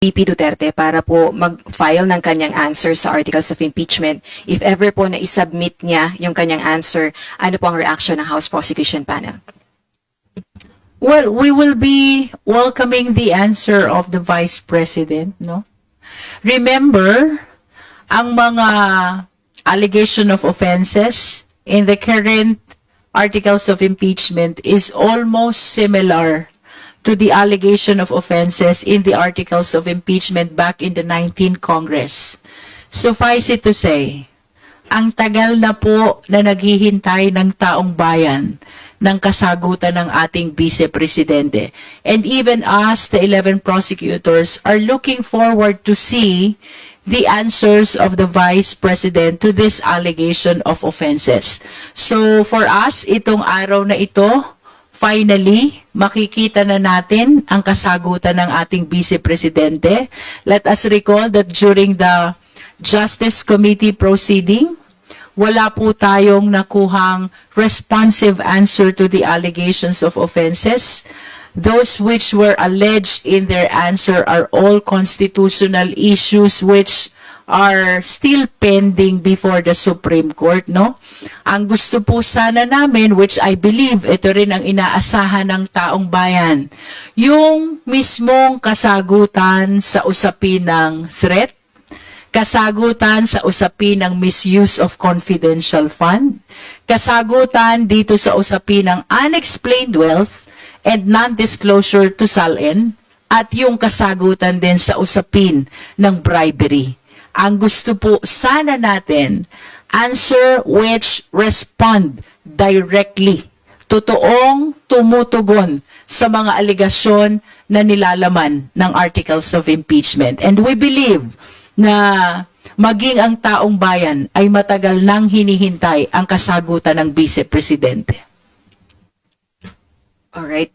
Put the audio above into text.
VP Duterte para po mag-file ng kanyang answer sa articles of impeachment. If ever po na isubmit niya yung kanyang answer, ano po ang reaction ng House Prosecution Panel? Well, we will be welcoming the answer of the Vice President, no? Remember, ang mga allegation of offenses in the current articles of impeachment is almost similar to the allegation of offenses in the articles of impeachment back in the 19th Congress. Suffice it to say, ang tagal na po na naghihintay ng taong bayan ng kasagutan ng ating Vice Presidente. And even us, the 11 prosecutors, are looking forward to see the answers of the Vice President to this allegation of offenses. So for us, itong araw na ito, finally, makikita na natin ang kasagutan ng ating Vice Presidente. Let us recall that during the Justice Committee proceeding, wala po tayong nakuhang responsive answer to the allegations of offenses. Those which were alleged in their answer are all constitutional issues which are still pending before the Supreme Court, no? Ang gusto po sana namin, which I believe ito rin ang inaasahan ng taong bayan, yung mismong kasagutan sa usapin ng threat, kasagutan sa usapin ng misuse of confidential fund, kasagutan dito sa usapin ng unexplained wealth and non-disclosure to SALN, at yung kasagutan din sa usapin ng bribery. Ang gusto po sana natin, answer which respond directly, totoong tumutugon sa mga aligasyon na nilalaman ng articles of impeachment. And we believe na maging ang taong bayan ay matagal nang hinihintay ang kasagutan ng Vice Presidente. Alright.